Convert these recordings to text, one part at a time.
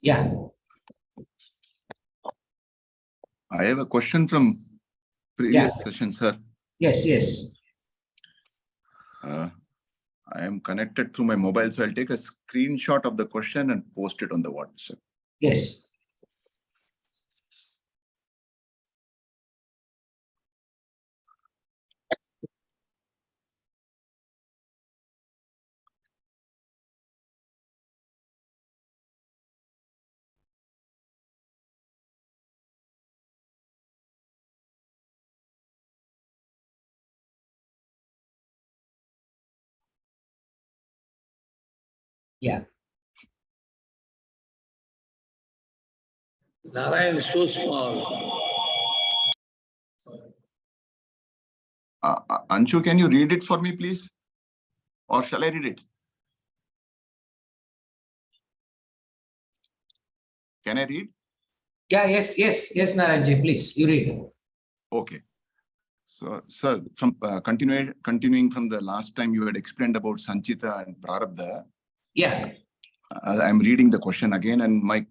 Yeah. I have a question from previous session, sir. Yes, yes. I am connected through my mobile, so I'll take a screenshot of the question and post it on the WhatsApp. Yes. Yeah. Narayan is so small. Anshu, can you read it for me, please? Or shall I read it? Can I read? Yeah, yes, Narayanji, please, you read. Okay. So, sir, from continuing from the last time you had explained about Sanchita and Prarabdha. Yeah. I'm reading the question again, and my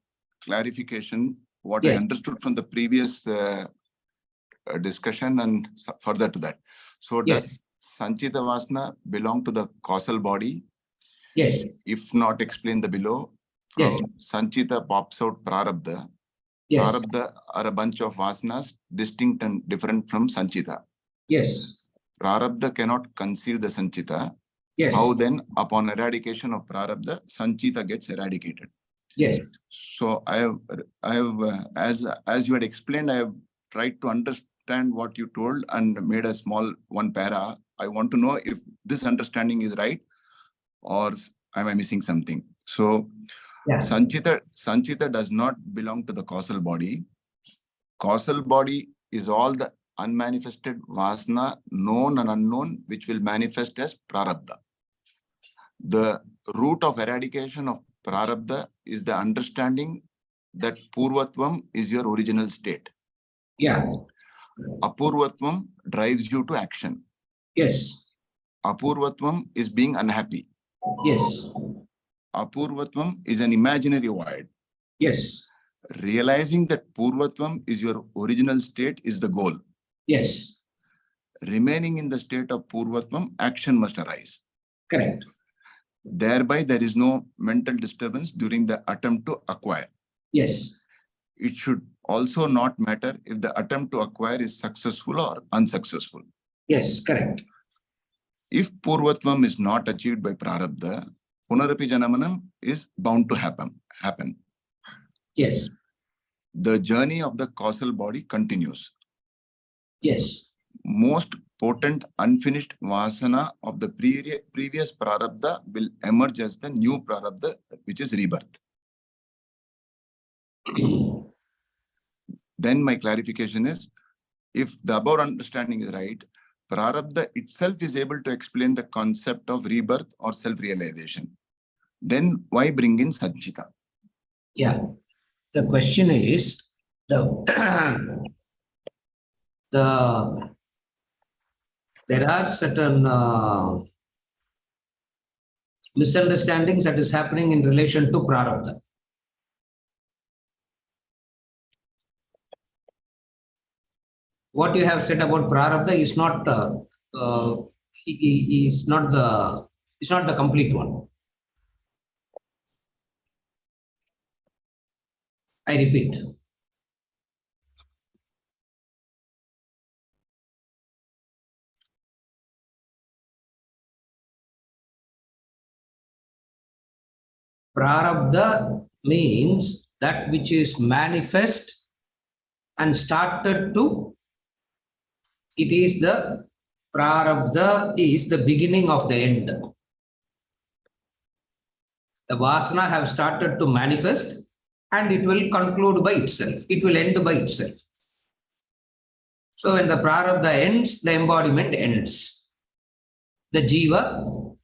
clarification, what I understood from the previous discussion and further to that. So does Sanchita Vasana belong to the causal body? Yes. If not, explain the below. From Sanchita pops out Prarabdha. Yes. Prarabdha are a bunch of vasanas distinct and different from Sanchita. Yes. Prarabdha cannot conceive the Sanchita. Yes. How then, upon eradication of Prarabdha, Sanchita gets eradicated? Yes. So I have, as you had explained, I have tried to understand what you told and made a small one para. I want to know if this understanding is right or am I missing something? So Sanchita does not belong to the causal body. Causal body is all the unmanifested vasana, known and unknown, which will manifest as Prarabdha. The root of eradication of Prarabdha is the understanding that Purvatvam is your original state. Yeah. Apurvatvam drives you to action. Yes. Apurvatvam is being unhappy. Yes. Apurvatvam is an imaginary void. Yes. Realizing that Purvatvam is your original state is the goal. Yes. Remaining in the state of Purvatvam, action must arise. Correct. Thereby, there is no mental disturbance during the attempt to acquire. Yes. It should also not matter if the attempt to acquire is successful or unsuccessful. Yes, correct. If Purvatvam is not achieved by Prarabdha, Punarapi Janamanam is bound to happen. Yes. The journey of the causal body continues. Yes. Most potent unfinished vasana of the previous Prarabdha will emerge as the new Prarabdha, which is rebirth. Then my clarification is, if the above understanding is right, Prarabdha itself is able to explain the concept of rebirth or self-realization. Then why bring in Sanchita? Yeah. The question is, there are certain misunderstandings that is happening in relation to Prarabdha. What you have said about Prarabdha is not the complete one. I repeat. Prarabdha means that which is manifest and started to, it is the Prarabdha is the beginning of the end. The Vasana have started to manifest and it will conclude by itself. It will end by itself. So when the Prarabdha ends, the embodiment ends. The Jiva,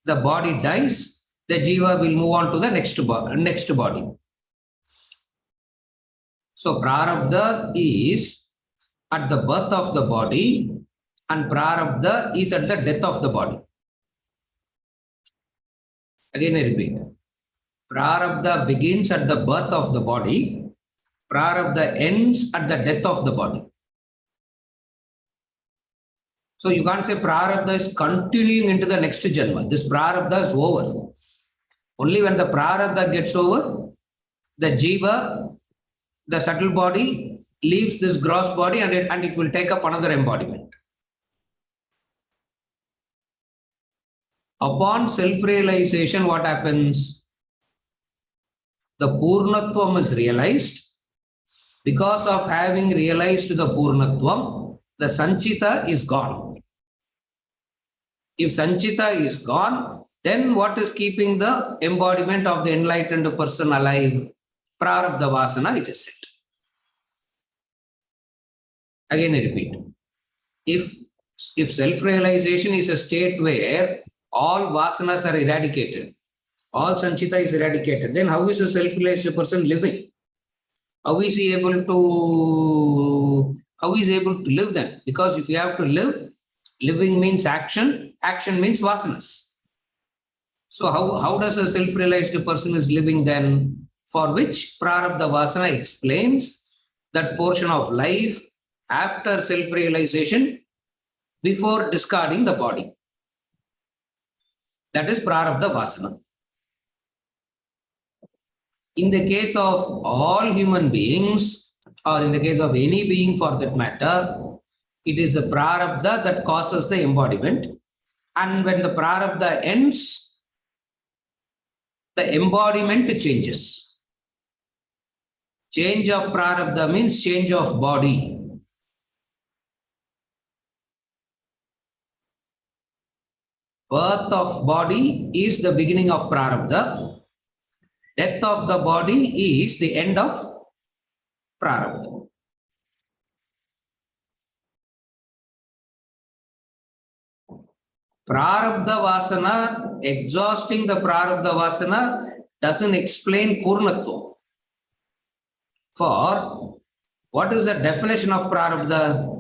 the body dies, the Jiva will move on to the next body. So Prarabdha is at the birth of the body and Prarabdha is at the death of the body. Again I repeat. Prarabdha begins at the birth of the body. Prarabdha ends at the death of the body. So you can't say Prarabdha is continuing into the next Janma. This Prarabdha is over. Only when the Prarabdha gets over, the Jiva, the subtle body, leaves this gross body and it will take up another embodiment. Upon self-realization, what happens? The Purnatvam is realized. Because of having realized the Purnatvam, the Sanchita is gone. If Sanchita is gone, then what is keeping the embodiment of the enlightened person alive? Prarabdha Vasana, it is said. Again, I repeat. If self-realization is a state where all vasanas are eradicated, all Sanchita is eradicated, then how is a self-realized person living? How is he able to live then? Because if you have to live, living means action, action means vasanas. So how does a self-realized person is living then? For which Prarabdha Vasana explains that portion of life after self-realization before discarding the body. That is Prarabdha Vasana. In the case of all human beings, or in the case of any being for that matter, it is the Prarabdha that causes the embodiment. And when the Prarabdha ends, the embodiment changes. Change of Prarabdha means change of body. Birth of body is the beginning of Prarabdha. Death of the body is the end of Prarabdha. Prarabdha Vasana, exhausting the Prarabdha Vasana doesn't explain Purnatva. For what is the definition of Prarabdha?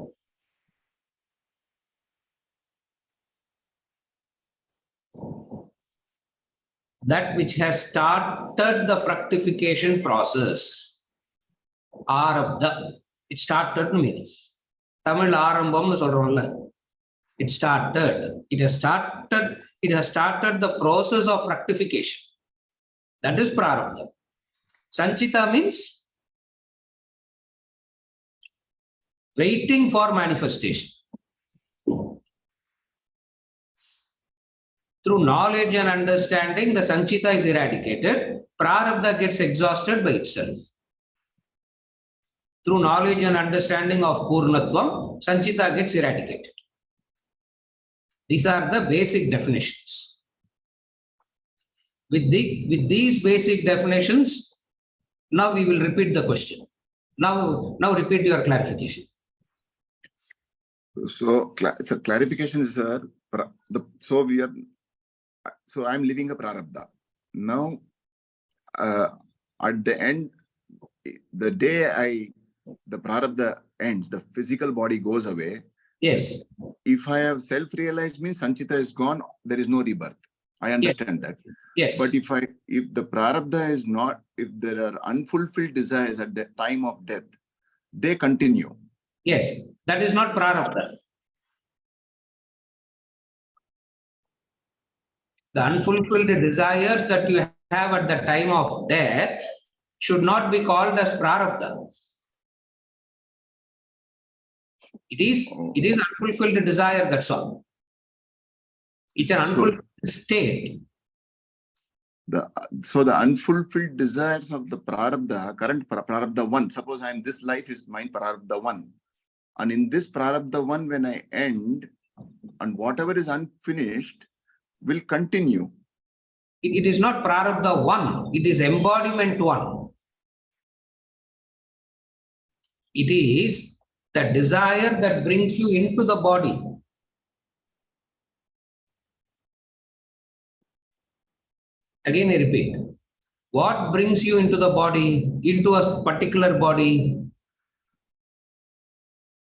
That which has started the fructification process. Arabdha. It started meaning. Tamil Arambam solromla. It started. It has started the process of fructification. That is Prarabdha. Sanchita means waiting for manifestation. Through knowledge and understanding, the Sanchita is eradicated. Prarabdha gets exhausted by itself. Through knowledge and understanding of Purnatvam, Sanchita gets eradicated. These are the basic definitions. With these basic definitions, now we will repeat the question. Now repeat your clarification. So clarification is, sir. So I'm living a Prarabdha. Now, at the end, the day the Prarabdha ends, the physical body goes away. Yes. If I have self-realized means Sanchita is gone, there is no rebirth. I understand that. Yes. But if the Prarabdha is not, if there are unfulfilled desires at the time of death, they continue. Yes, that is not Prarabdha. The unfulfilled desires that you have at the time of death should not be called as Prarabdha. It is unfulfilled desire, that's all. It's an unfulfilled state. So the unfulfilled desires of the Prarabdha, current Prarabdha 1, suppose this life is mine Prarabdha 1. And in this Prarabdha 1, when I end, and whatever is unfinished will continue. It is not Prarabdha 1, it is embodiment 1. It is the desire that brings you into the body. Again, I repeat. What brings you into the body, into a particular body?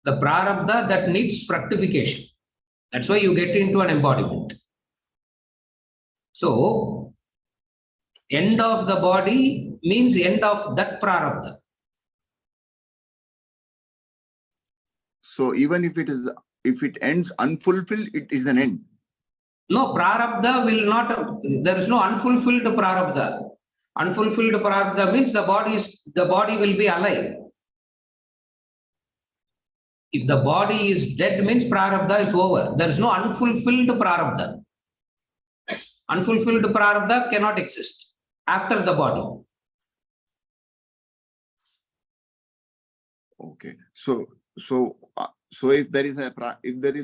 The Prarabdha that needs fructification. That's why you get into an embodiment. So, End of the body means end of that prarabdha. So even if it ends unfulfilled, it is an end. No, prarabdha will not, there is no unfulfilled prarabdha. Unfulfilled prarabdha means the body will be alive. If the body is dead means prarabdha is over. There is no unfulfilled prarabdha. Unfulfilled prarabdha cannot exist after the body. Okay. So if there is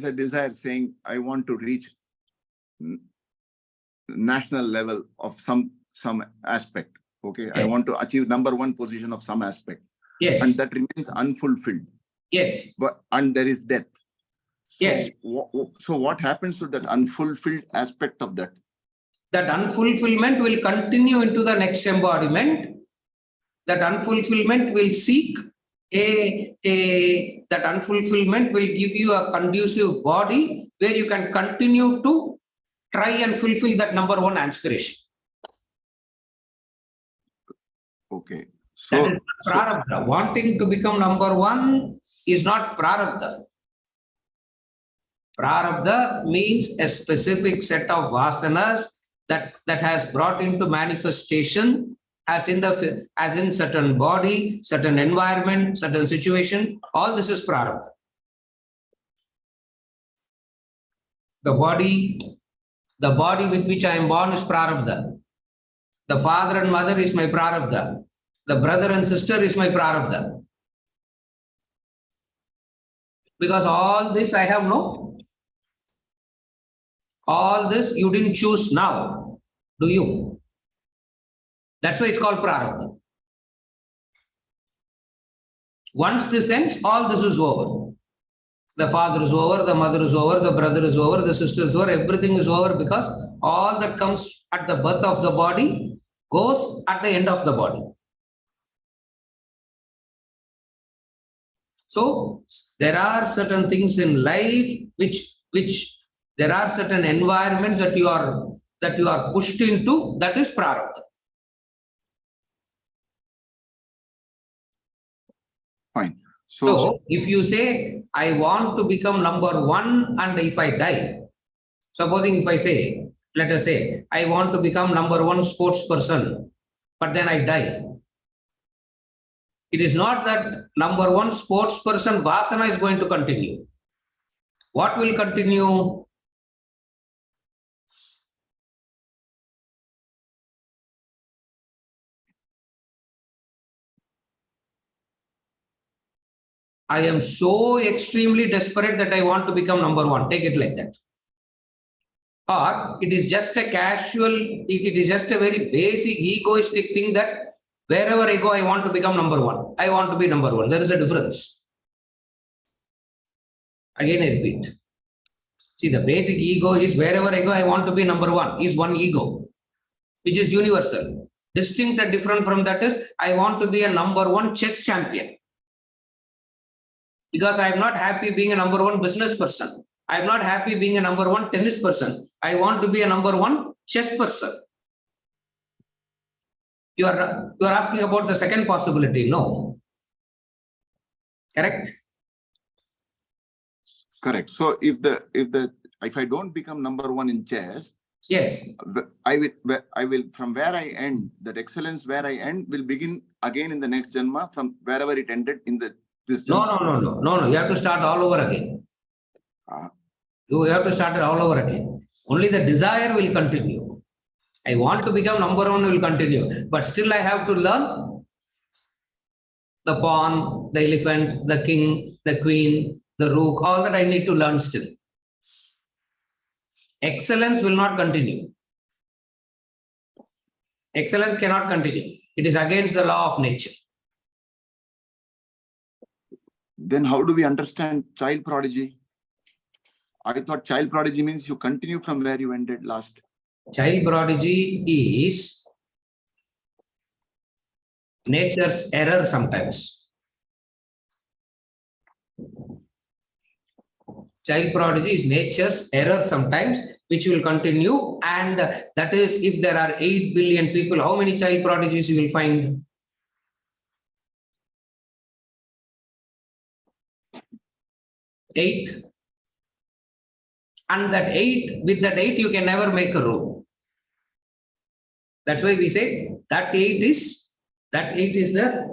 a desire saying I want to reach national level of some aspect, okay, Yes. I want to achieve number one position of some aspect, Yes. and that remains unfulfilled. Yes. And there is death. So, Yes. So what happens to that unfulfilled aspect of that? That unfulfillment will continue into the next embodiment. That unfulfillment will seek that unfulfillment will give you a conducive body where you can continue to try and fulfill that number one aspiration. Okay. That is not prarabdha. Wanting to become number one is not prarabdha. Prarabdha means a specific set of vasanas that has brought into manifestation as in certain body, certain environment, certain situation. All this is prarabdha. The body with which I am born is prarabdha. The father and mother is my prarabdha. The brother and sister is my prarabdha. Because all this I have no. All this you didn't choose now, do you? That's why it's called prarabdha. Once this ends, all this is over. The father is over, the mother is over, the brother is over, the sister is over, everything is over, because all that comes at the birth of the body goes at the end of the body. So there are certain things in life which there are certain environments that you are pushed into, that is prarabdha. Fine. So if you say, I want to become number one, and if I die, supposing if I say, let us say, I want to become number one sports person, but then I die. It is not that number one sports person vasana is going to continue. What will continue? I am so extremely desperate that I want to become number one. Take it like that. Or it is just a casual, it is just a very basic egoistic thing that wherever I go, I want to become number one. I want to be number one. There is a difference. Again, I repeat. See, the basic ego is wherever I go, I want to be number one, is one ego, which is universal. Distinct and different from that is, I want to be a number one chess champion. Because I am not happy being a number one business person. I am not happy being a number one tennis person. I want to be a number one chess person. You are asking about the second possibility. No. Correct? Correct. So if I don't become number one in chess, yes, I will from where I end, that excellence where I end will begin again in the next janma from wherever it ended in this janma. No. You have to start all over again. You have to start it all over again. Only the desire will continue. I want to become number one will continue, but still I have to learn the pawn, the elephant, the king, the queen, the rook, all that I need to learn still. Excellence will not continue. Excellence cannot continue. It is against the law of nature. Then how do we understand child prodigy? I thought child prodigy means you continue from where you ended last. Child prodigy is nature's error sometimes. Child prodigy is nature's error sometimes, which will continue. And that is, if there are 8 billion people, how many child prodigies you will find? 8. And that 8, with that 8, you can never make a row. That's why we say that 8 is the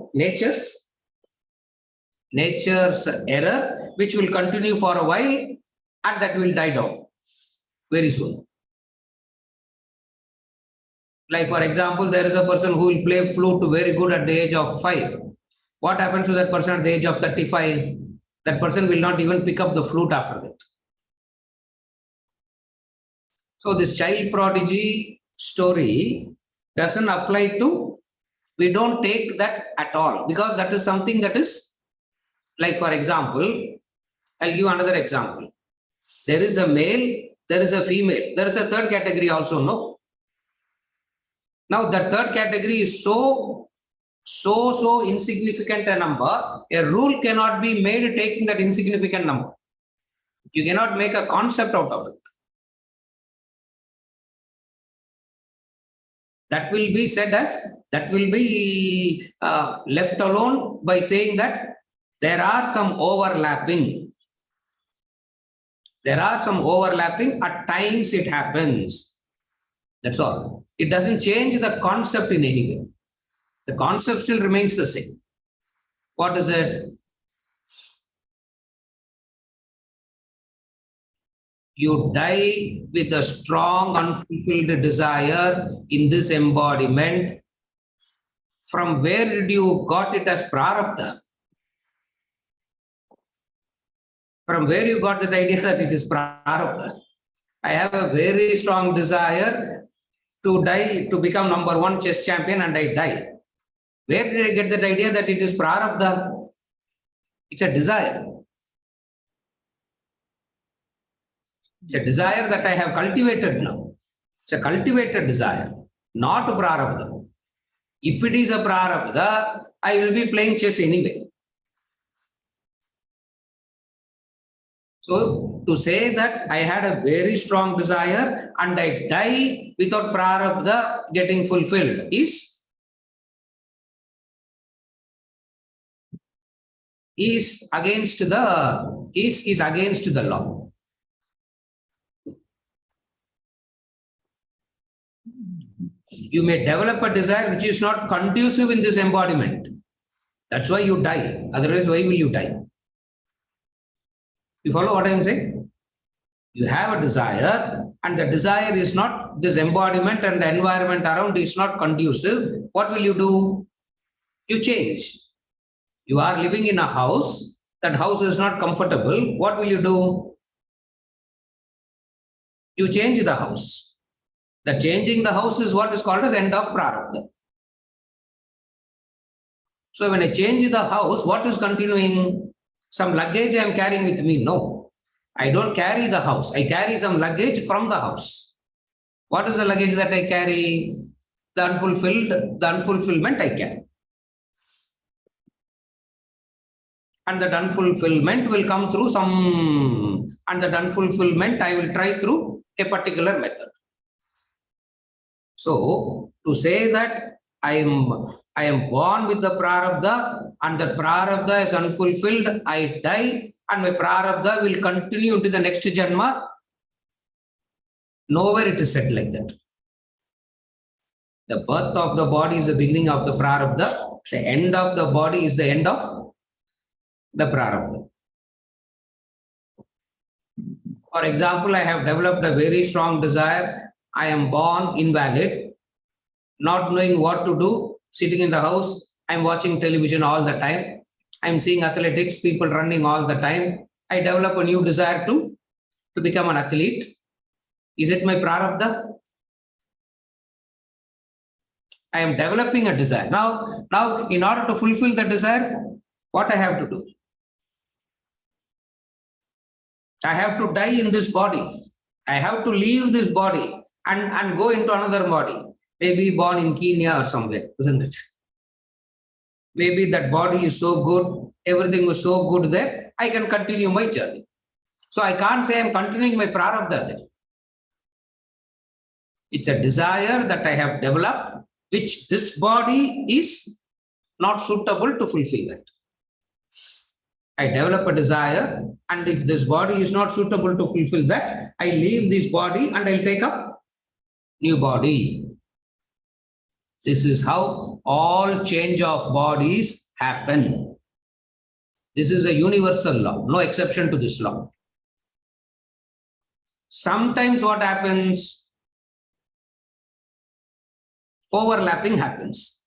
nature's error, which will continue for a while, and that will die down very soon. Like, for example, there is a person who will play flute very good at the age of 5. What happens to that person at the age of 35? That person will not even pick up the flute after that. So this child prodigy story doesn't apply to, we don't take that at all, because that is something that is, like, for example, I'll give another example. There is a male, there is a female, there is a third category also, no? Now that third category is so insignificant a number, a rule cannot be made taking that insignificant number. You cannot make a concept out of it. That will be said as, that will be left alone by saying that there are some overlapping. There are some overlapping, at times it happens. That's all. It doesn't change the concept in any way. The concept still remains the same. What is it? You die with a strong unfulfilled desire in this embodiment. From where did you got it as Prarabdha? From where you got that idea that it is Prarabdha? I have a very strong desire to die, to become #1 chess champion, and I die. Where did I get that idea that it is Prarabdha? It's a desire. It's a desire that I have cultivated now. It's a cultivated desire, not Prarabdha. If it is a Prarabdha, I will be playing chess anyway. So to say that I had a very strong desire and I die without Prarabdha getting fulfilled is against the law. You may develop a desire which is not conducive in this embodiment. That's why you die. Otherwise, why will you die? You follow what I am saying? You have a desire, and the desire is not, this embodiment and the environment around is not conducive. What will you do? You change. You are living in a house, that house is not comfortable. What will you do? You change the house. The changing the house is what is called as end of Prarabdha. So when I change the house, what is continuing? Some luggage I am carrying with me? No, I don't carry the house. I carry some luggage from the house. What is the luggage that I carry? The unfulfillment I carry. And that unfulfillment will come through and that unfulfillment I will try through a particular method. So to say that I am born with the Prarabdha and the Prarabdha is unfulfilled, I die and my Prarabdha will continue into the next Janma, nowhere it is said like that. The birth of the body is the beginning of the Prarabdha, the end of the body is the end of the Prarabdha. For example, I have developed a very strong desire. I am born invalid, not knowing what to do, sitting in the house. I'm watching television all the time. I'm seeing athletics, people running all the time. I develop a new desire to become an athlete. Is it my Prarabdha? I am developing a desire. Now, in order to fulfill the desire, what I have to do? I have to die in this body. I have to leave this body and go into another body. Maybe born in Kenya or somewhere, isn't it? Maybe that body is so good, everything was so good there, I can continue my journey. So I can't say I'm continuing my Prarabdha there. It's a desire that I have developed, which this body is not suitable to fulfill that. I develop a desire, and if this body is not suitable to fulfill that, I leave this body and I'll take up new body. This is how all change of bodies happen. This is a universal law, no exception to this law. Sometimes what happens? Overlapping happens.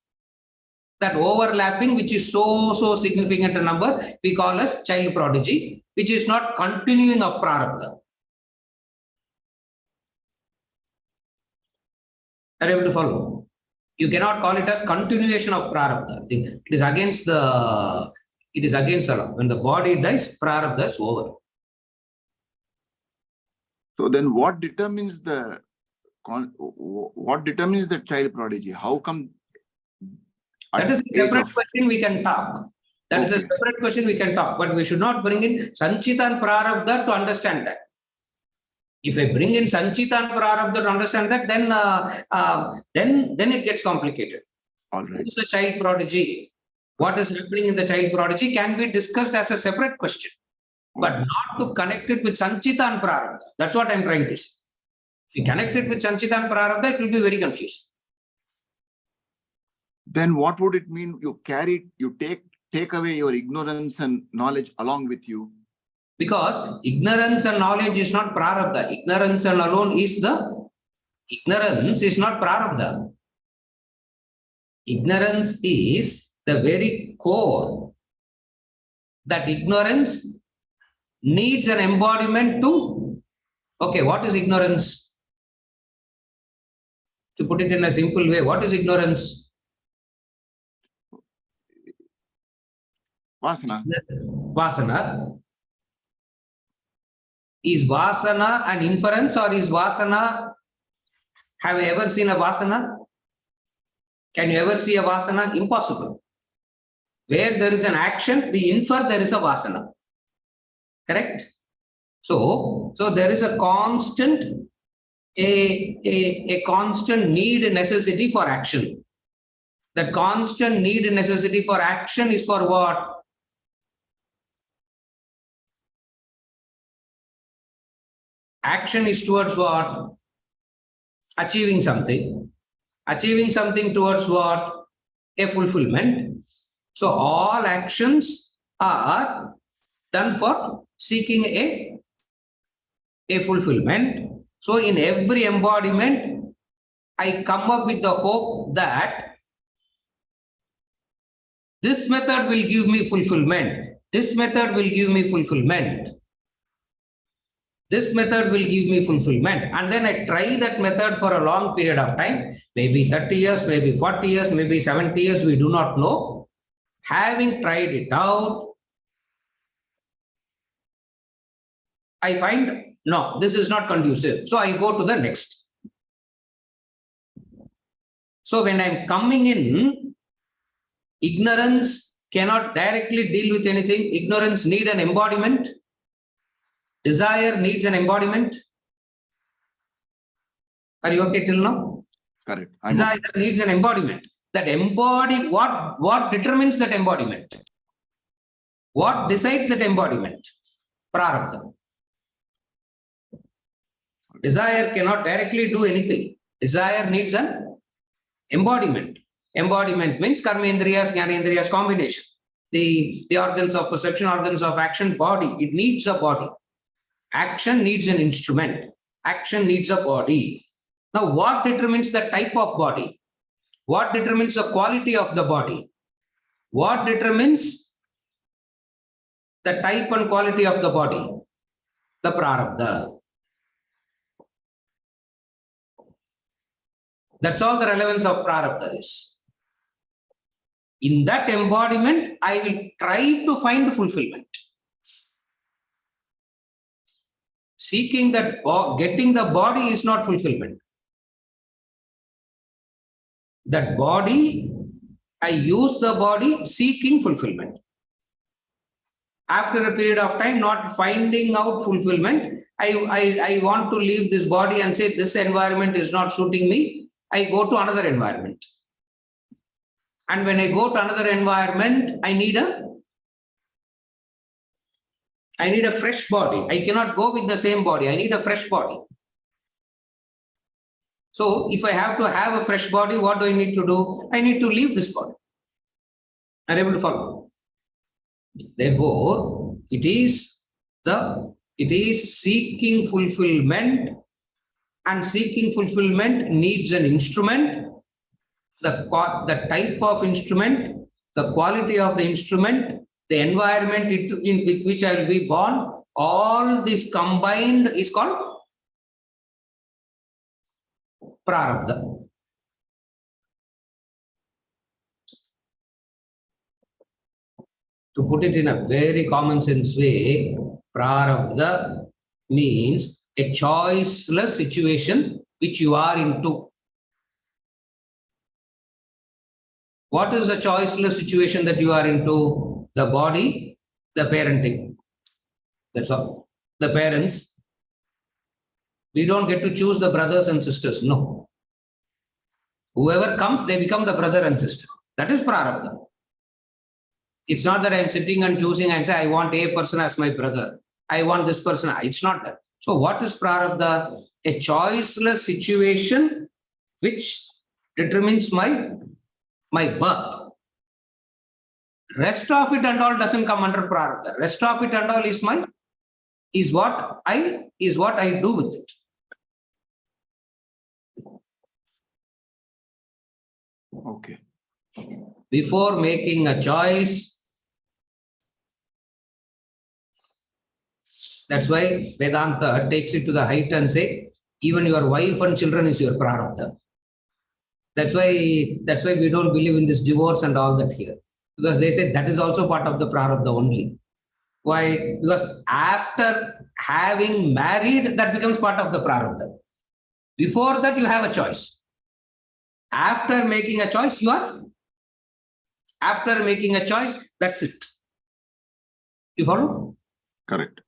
That overlapping, which is so significant a number, we call as child prodigy, which is not continuing of Prarabdha. Are you able to follow? You cannot call it as continuation of Prarabdha. It is against the law. When the body dies, Prarabdha is over. So then what determines the child prodigy? How come? That is a separate question we can talk. That is a Okay. separate question we can talk, but we should not bring in Sanchita and Prarabdha to understand that. If I bring in Sanchita and Prarabdha to understand that, then it gets complicated. All right. Who is a child prodigy? What is happening in the child prodigy can be discussed as a separate question, but not to connect it with Sanchita and Prarabdha. That's what I'm trying to say. If you connect it with Sanchita and Prarabdha, it will be very confusing. Then what would it mean? You take away your ignorance and knowledge along with you. Because ignorance and knowledge is not Prarabdha. Ignorance and alone is ignorance is not Prarabdha. Ignorance is the very core. That ignorance needs an embodiment to, okay, what is ignorance? To put it in a simple way, what is ignorance? Vasana. Vasana. Is Vasana an inference, or is Vasana, have you ever seen a Vasana? Can you ever see a Vasana? Impossible. Where there is an action, we infer there is a Vasana. Correct? So there is a constant, a constant need, necessity for action. That constant need, necessity for action is for what? Action is towards what? Achieving something. Achieving something towards what? A fulfillment. So all actions are done for seeking a fulfillment. So in every embodiment, I come up with the hope that this method will give me fulfillment. This method will give me fulfillment. This method will give me fulfillment. And then I try that method for a long period of time, maybe 30 years, maybe 40 years, maybe 70 years, we do not know. Having tried it out, I find, no, this is not conducive. So I go to the next. So when I'm coming in, ignorance cannot directly deal with anything. Ignorance needs an embodiment. Desire needs an embodiment. Are you okay till now? Correct. Desire needs an embodiment. That embody, what determines that embodiment? What decides that embodiment? Prarabdha. Desire cannot directly do anything. Desire needs an embodiment. Embodiment means karmendriyas, jnanendriyas combination. The organs of perception, organs of action, body. It needs a body. Action needs an instrument. Action needs a body. Now, what determines the type of body? What determines the quality of the body? What determines the type and quality of the body? The Prarabdha. That's all the relevance of Prarabdha is. In that embodiment, I will try to find fulfillment. Seeking that, getting the body is not fulfillment. That body, I use the body seeking fulfillment. After a period of time, not finding out fulfillment, I want to leave this body and say this environment is not suiting me. I go to another environment. And when I go to another environment, I need a fresh body. I cannot go with the same body. I need a fresh body. So if I have to have a fresh body, what do I need to do? I need to leave this body. Are you able to follow? Therefore, it is seeking fulfillment, and seeking fulfillment needs an instrument, the type of instrument, the quality of the instrument, the environment with which I will be born. All this combined is called Prarabdha. To put it in a very common sense way, Prarabdha means a choiceless situation which you are into. What is the choiceless situation that you are into? The body, the parenting. That's all. The parents. We don't get to choose the brothers and sisters. No. Whoever comes, they become the brother and sister. That is Prarabdha. It's not that I'm sitting and choosing and say, I want a person as my brother. I want this person. It's not that. So what is Prarabdha? A choiceless situation which determines my birth. Rest of it and all doesn't come under Prarabdha. Rest of it and all is what I do with it. Okay. Before making a choice, that's why Vedanta takes it to the height and say, even your wife and children is your Prarabdha. That's why we don't believe in this divorce and all that here. Because they say that is also part of the Prarabdha only. Why? Because after having married, that becomes part of the Prarabdha. Before that, you have a choice. After making a choice, that's it. You follow? Correct.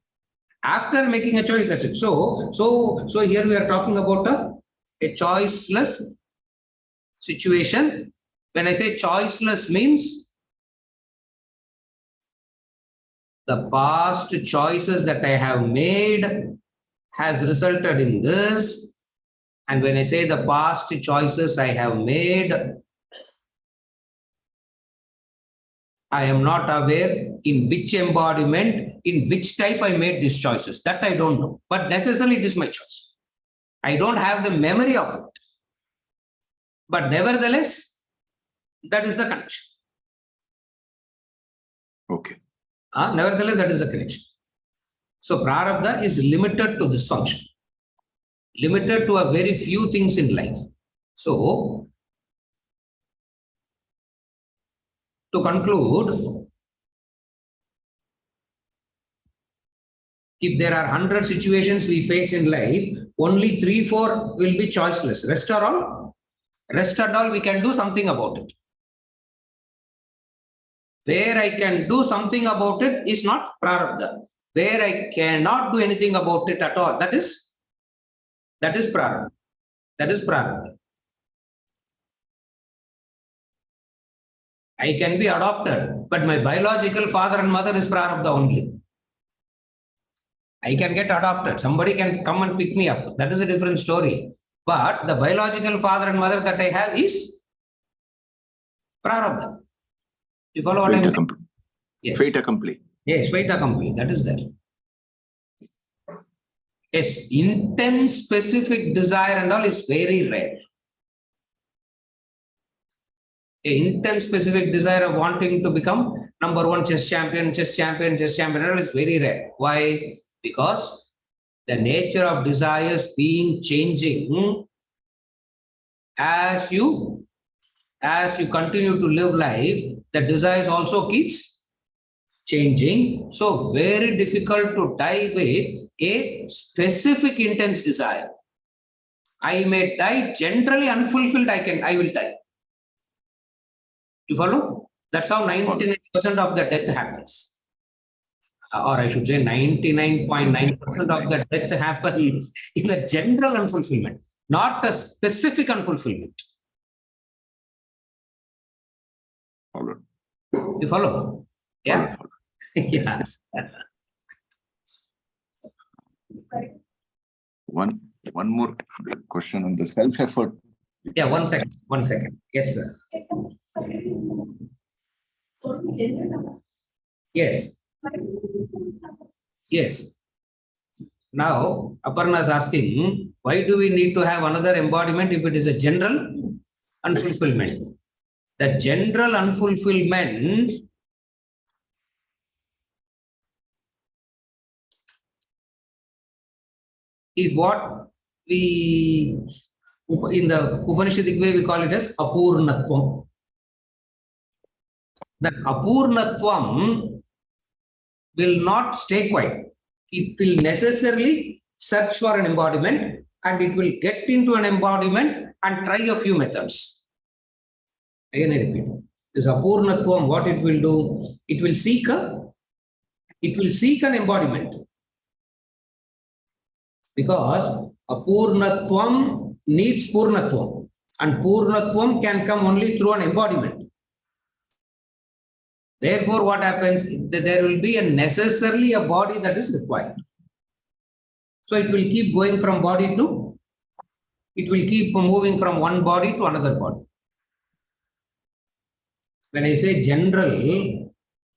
After making a choice, that's it. So here we are talking about a choiceless situation. When I say choiceless means the past choices that I have made has resulted in this. And when I say the past choices I have made, I am not aware in which embodiment, in which type I made these choices. That I don't know. But necessarily it is my choice. I don't have the memory of it. But nevertheless, that is the connection. Okay. Nevertheless, that is the connection. So Prarabdha is limited to this function. Limited to a very few things in life. So, to conclude, if there are 100 situations we face in life, only 3-4 will be choiceless. Rest and all we can do something about it. Where I can do something about it is not Prarabdha. Where I cannot do anything about it at all, that is Prarabdha. That is Prarabdha. I can be adopted, but my biological father and mother is Prarabdha only. I can get adopted. Somebody can come and pick me up. That is a different story. But the biological father and mother that I have is Prarabdha. You follow what I am saying? Yes. Fate accompli. Yes, fate accompli. That is there. Yes, intense specific desire and all is very rare. An intense specific desire of wanting to become number one chess champion is very rare. Why? Because the nature of desires being changing as you continue to live life, the desires also keeps changing. So very difficult to die with a specific intense desire. I may die generally unfulfilled, I will die. You follow? That's how 99% of the death happens. or I should say 99.9% of the death happens in the general unfulfillment, not a specific unfulfillment. Followed. You follow? Yeah. Followed. Yeah. Yes, yes. One more question on the self-effort. Yeah, 1 second. 1 second. Yes, sir. Yes. Yes. Now, Aparna is asking, why do we need to have another embodiment if it is a general unfulfillment? The general unfulfillment is what we, in the Upanishadic way, we call it as apurnatvam. That apurnatvam will not stay quiet. It will necessarily search for an embodiment, and it will get into an embodiment and try a few methods. Again, I repeat. This apurnatvam, what it will do, it will seek an embodiment. Because apurnatvam needs purnatvam, and purnatvam can come only through an embodiment. Therefore, what happens? There will be necessarily a body that is required. So it will keep going from body to, it will keep moving from one body to another body. When I say general,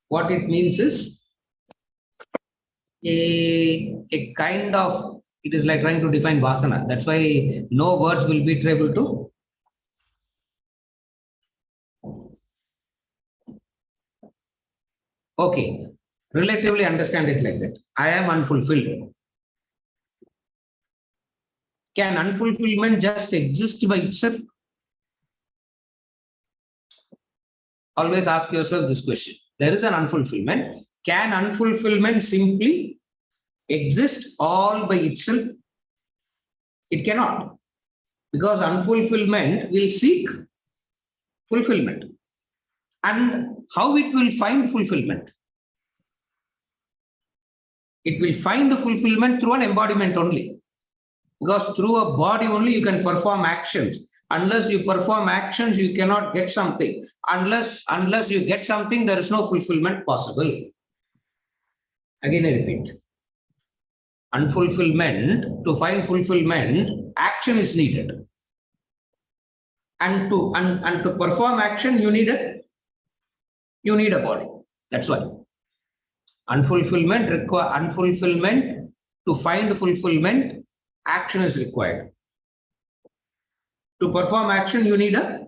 what it means is a kind of, it is like trying to define vasana. That's why no words will be able to. Okay, relatively understand it like that. I am unfulfilled. Can unfulfillment just exist by itself? Always ask yourself this question. There is an unfulfillment. Can unfulfillment simply exist all by itself? It cannot. Because unfulfillment will seek fulfillment. And how it will find fulfillment? It will find fulfillment through an embodiment only. Because through a body only you can perform actions. Unless you perform actions, you cannot get something. Unless you get something, there is no fulfillment possible. Again, I repeat. Unfulfillment, to find fulfillment, action is needed. And to perform action, you need a body. That's why. Unfulfillment, to find fulfillment, action is required. To perform action, you need a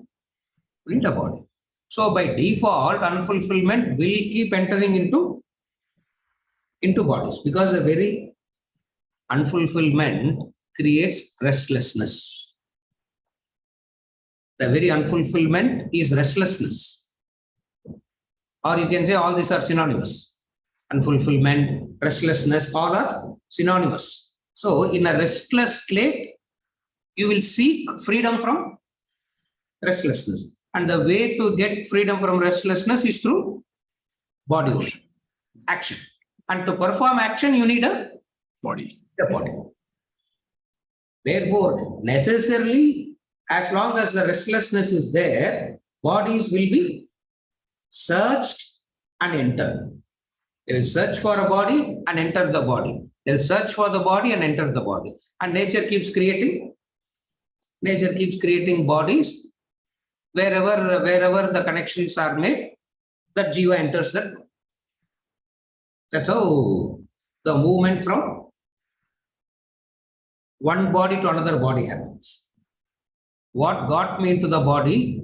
body. So by default, unfulfillment will keep entering into bodies, because the very unfulfillment creates restlessness. The very unfulfillment is restlessness. Or you can say all these are synonymous. Unfulfillment, restlessness, all are synonymous. So in a restless state, you will seek freedom from restlessness. And the way to get freedom from restlessness is through body work, action. And to perform action, you need a Body. Therefore, necessarily, as long as the restlessness is there, bodies will be searched and entered. They will search for a body and enter the body. They will search for the body and enter the body. And nature keeps creating bodies wherever the connections are made, that jiva enters that. That's how the movement from one body to another body happens. What got me into the body,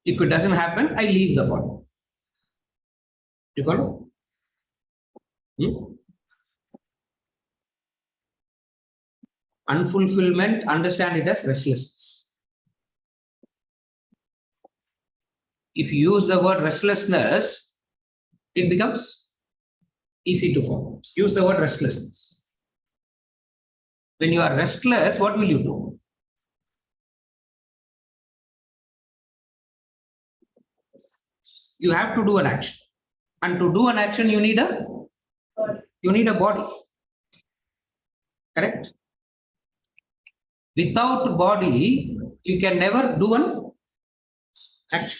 if it doesn't happen, I leave the body. You follow? Unfulfillment, understand it as restlessness. If you use the word restlessness, it becomes easy to follow. Use the word restlessness. When you are restless, what will you do? You have to do an action. And to do an action, you need a body. Correct? Without body, you can never do an action.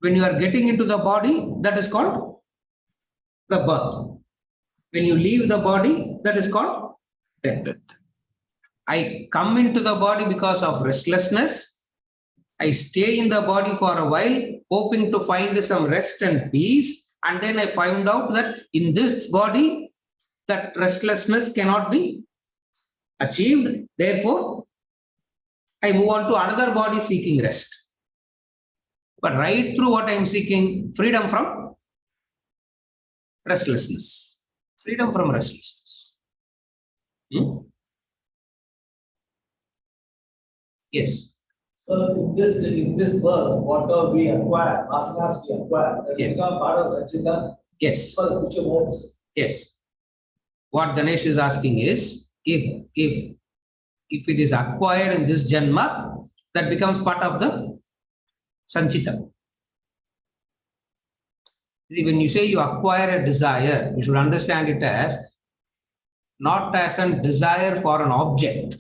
When you are getting into the body, that is called the birth. When you leave the body, that is called death. I come into the body because of restlessness. I stay in the body for a while, hoping to find some rest and peace. And then I find out that in this body, that restlessness cannot be achieved. Therefore, I move on to another body seeking rest. But right through what I am seeking, freedom from restlessness. Freedom from restlessness. Yes. So in this birth, whatever we acquire, asanas we acquire, that Yes. become part of Sanchita Yes. for the future modes. Yes. What Ganesh is asking is, if it is acquired in this Janma, that becomes part of the Sanchita. See, when you say you acquire a desire, you should understand it as not as a desire for an object.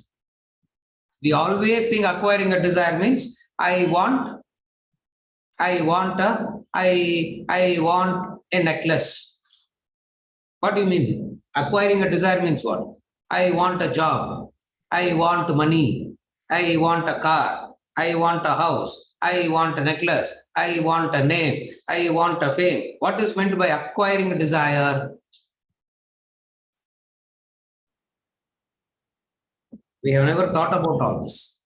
We always think acquiring a desire means I want a necklace. What do you mean? Acquiring a desire means what? I want a job. I want money. I want a car. I want a house. I want a necklace. I want a name. I want a fame. What is meant by acquiring a desire? We have never thought about all this,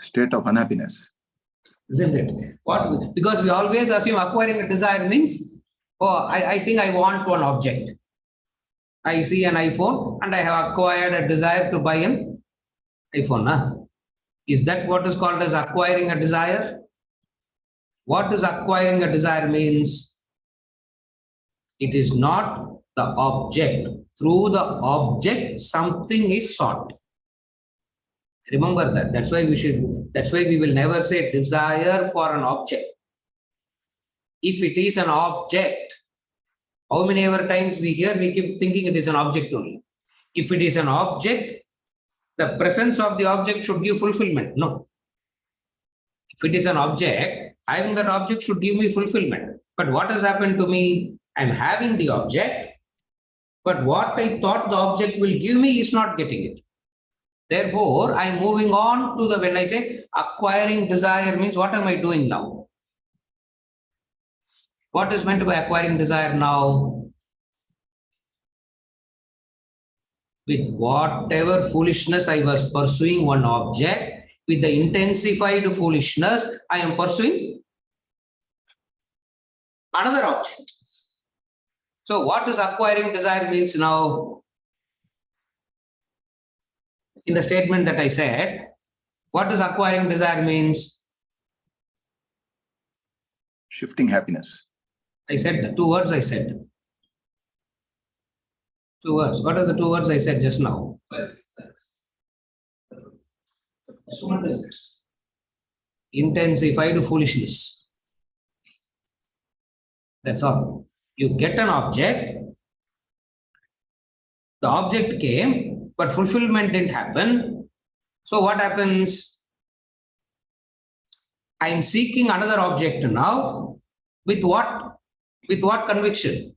State of unhappiness. isn't it? What? Because we always assume acquiring a desire means, oh, I think I want one object. I see an iPhone and I have acquired a desire to buy an iPhone. Huh? Is that what is called as acquiring a desire? What is acquiring a desire means? It is not the object. Through the object, something is sought. Remember that. That's why we will never say desire for an object. If it is an object, how many ever times we keep thinking it is an object only. If it is an object, the presence of the object should give fulfillment. No. If it is an object, having that object should give me fulfillment. But what has happened to me? I'm having the object, but what I thought the object will give me is not getting it. Therefore, I'm moving on to when I say acquiring desire means what am I doing now? What is meant by acquiring desire now? With whatever foolishness I was pursuing one object, with the intensified foolishness, I am pursuing another object. So what is acquiring desire means now? In the statement that I said, what does acquiring desire means? Shifting happiness. I said the 2 words I said. 2 words. What are the 2 words I said just now? Intensified foolishness. That's all. You get an object. The object came, but fulfillment didn't happen. So what happens? I'm seeking another object now. With what? With what conviction?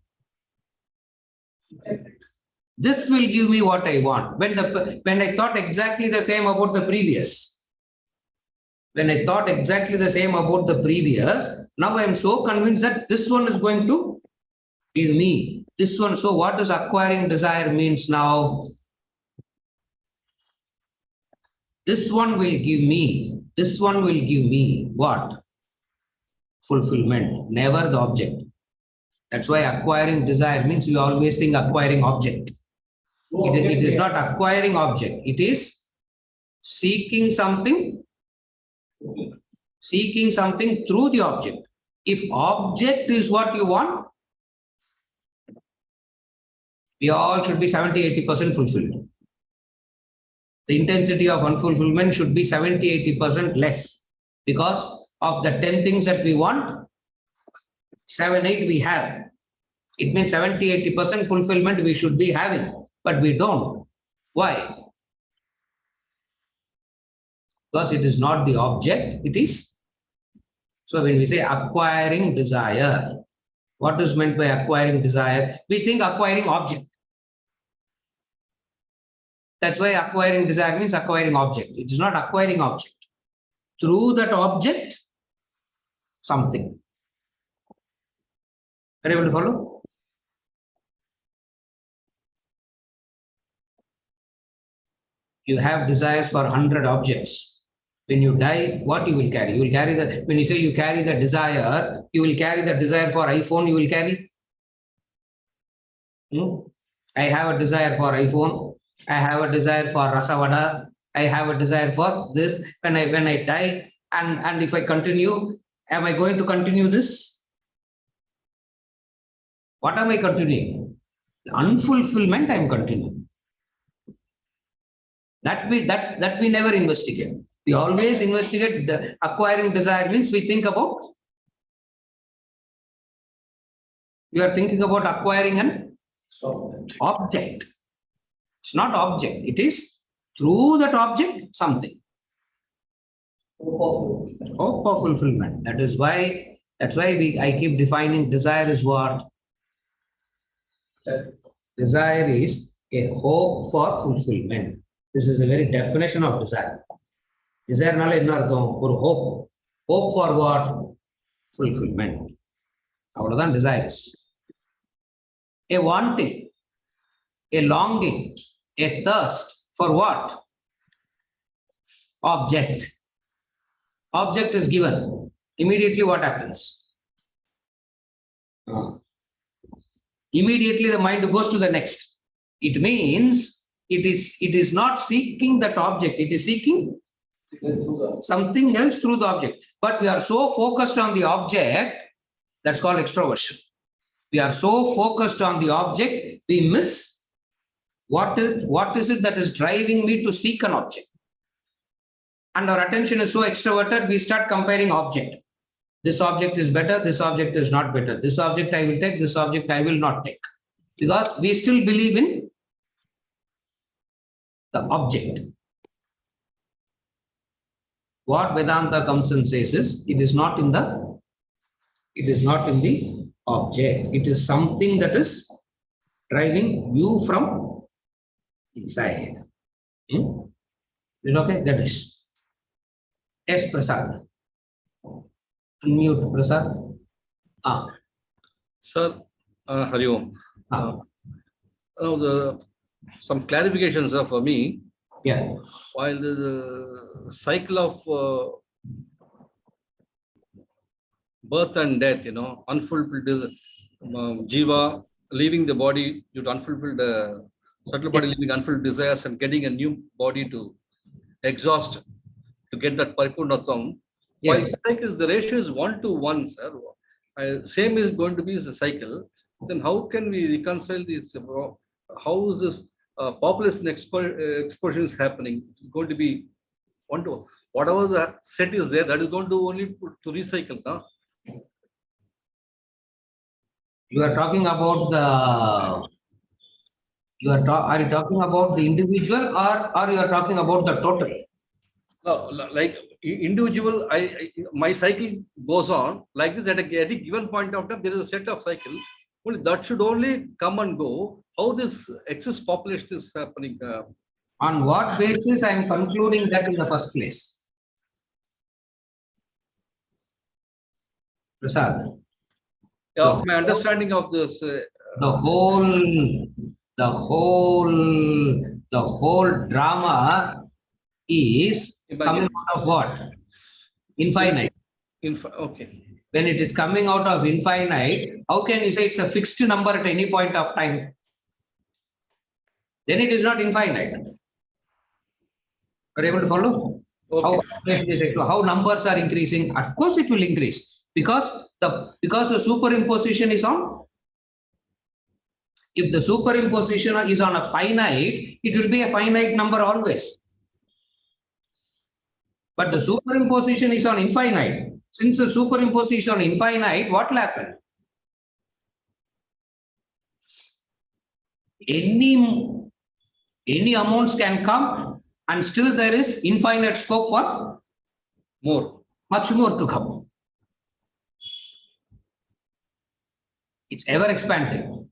This will give me what I want. When I thought exactly the same about the previous. When I thought exactly the same about the previous, now I am so convinced that this one is going to give me this one. So what does acquiring desire means now? This one will give me, this one will give me what? Fulfillment, never the object. That's why acquiring desire means we always think acquiring object. It is not acquiring object. It is seeking something through the object. If object is what you want, we all should be 70-80% fulfilled. The intensity of unfulfillment should be 70-80% less, because of the 10 things that we want, 7, 8 we have. It means 70, 80% fulfillment we should be having, but we don't. Why? Because it is not the object, it is. So when we say acquiring desire, what is meant by acquiring desire? We think acquiring object. That's why acquiring desire means acquiring object. It is not acquiring object. Through that object, something. Are you able to follow? You have desires for 100 objects. When you die, what you will carry? You will carry the, when you say you carry the desire, you will carry the desire for iPhone, you will carry. I have a desire for iPhone. I have a desire for Rasavada. I have a desire for this. When I die, and if I continue, am I going to continue this? What am I continuing? The unfulfillment I am continuing. That we never investigate. We always investigate. The acquiring desire means we think about. We are thinking about acquiring an object. It's not object. It is through that object something. Hope of fulfillment. That's why I keep defining desire is what? Desire is a hope for fulfillment. This is a very definition of desire. Desire nalla enna artham? Or hope. Hope for what? Fulfillment. Avladhan desire is. A wanting, a longing, a thirst for what? Object. Object is given. Immediately what happens? Immediately the mind goes to the next. It means it is not seeking that object. It is seeking something else through the object. But we are so focused on the object, that's called extroversion. We are so focused on the object, we miss what is it that is driving me to seek an object. And our attention is so extroverted, we start comparing object. This object is better, this object is not better. This object I will take, this object I will not take. Because we still believe in the object. What Vedanta comes and says is, it is not in the object. It is something that is driving you from inside. Is it okay? That is. Yes, Prasad. Unmute, Prasad. Sir, Hari Om. Now some clarifications are for me. Yeah. While the cycle of birth and death, unfulfilled jiva leaving the body due to unfulfilled subtle body leaving unfulfilled desires and getting a new body to exhaust to get that paripurnatam. Yes. While the cycle, the ratio is 1 to 1, sir. Same is going to be the cycle. Then how can we reconcile this? How is this population explosion is happening? It's going to be 1 to 1. Whatever the set is there, that is going to only to recycle. Huh? You are talking about the. Are you talking about the individual or you are talking about the total? No, like individual, my cycle goes on like this. At a given point of time, there is a set of cycle. Only that should only come and go. How this excess population is happening? On what basis I am concluding that in the first place? Prasad. Yeah, my understanding of this. The whole drama is coming out of what? Infinite. Okay. When it is coming out of infinite, how can you say it's a fixed number at any point of time? Then it is not infinite. Are you able to follow? Okay. How numbers are increasing? Of course it will increase because the superimposition is on. If the superimposition is on a finite, it will be a finite number always. But the superimposition is on infinite. Since the superimposition is on infinite, what will happen? Any amounts can come and still there is infinite scope for More. much more to come. It's ever expanding.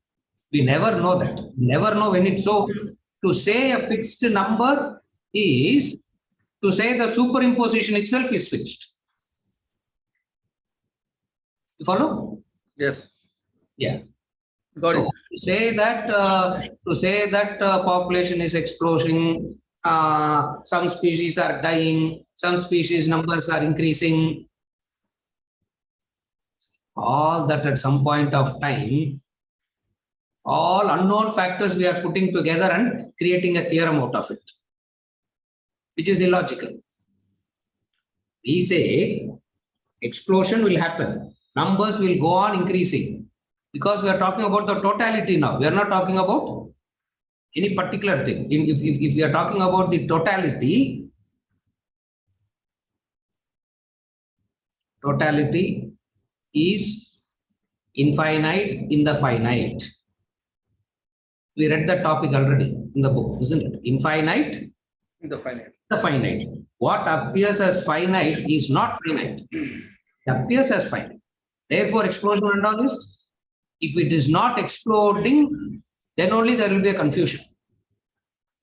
We never know that. Never know when it's so. To say a fixed number is to say the superimposition itself is fixed. You follow? Yes. Yeah. Got So it. to say that population is exploding, some species are dying, some species numbers are increasing. All that at some point of time, all unknown factors we are putting together and creating a theorem out of it, which is illogical. We say explosion will happen, numbers will go on increasing, because we are talking about the totality now. We are not talking about any particular thing. If we are talking about the totality is infinite in the finite. We read that topic already in the book, isn't it? Infinite, The finite. the finite. What appears as finite is not finite. It appears as finite. Therefore, explosion and all is, if it is not exploding, then only there will be a confusion.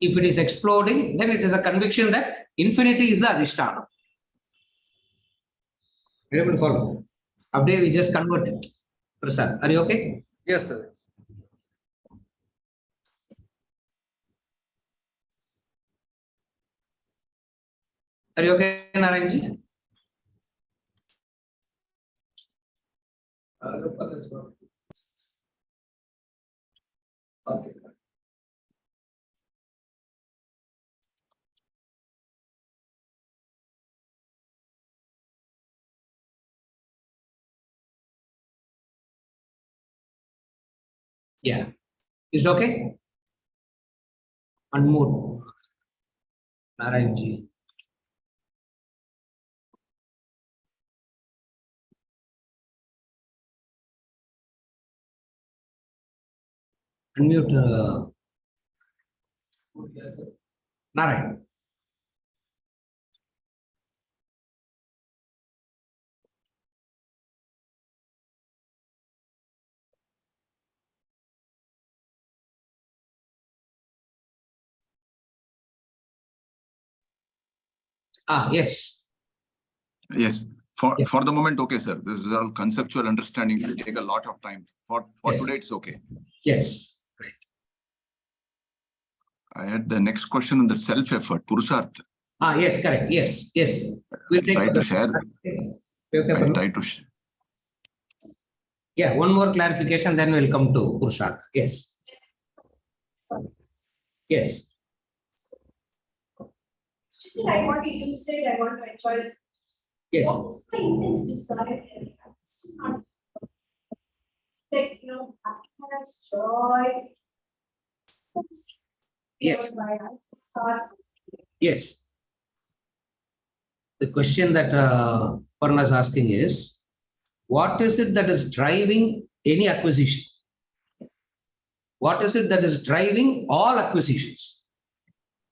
If it is exploding, then it is a conviction that infinity is the adhisthana. Able to follow? Update, we just converted. Prasad, are you okay? Yes, sir. Are you okay, Narayanji? Okay. Yeah. Is it okay? Unmute. Narayanji. Unmute. Narayan. Yes. Yes, for Yeah. the moment, okay, sir. This is all conceptual understanding. It will take a lot of time. For Yes. today, it's okay. Yes. I had the next question on the self-effort, Purushartha. Yes, correct. Yes. Yes. We'll take Try to share. I'll try to. Yeah, one more clarification, then we'll come to Purushartha. Yes. Yes. I want to use it, I want to enjoy it. Yes. What is my intense desire here? I'm still not. It's like, happiness, joy. Yes. Thoughts. Yes. The question that Parna is asking is, what is it that is driving any acquisition? What is it that is driving all acquisitions?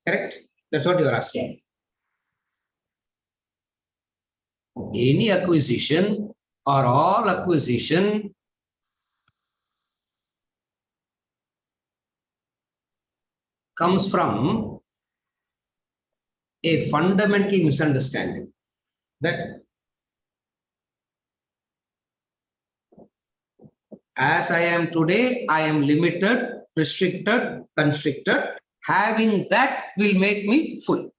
Correct? That's what you are asking. Yes. Any acquisition or all acquisition comes from a fundamental misunderstanding that as I am today, I am limited, restricted, constricted. Having that will make me full.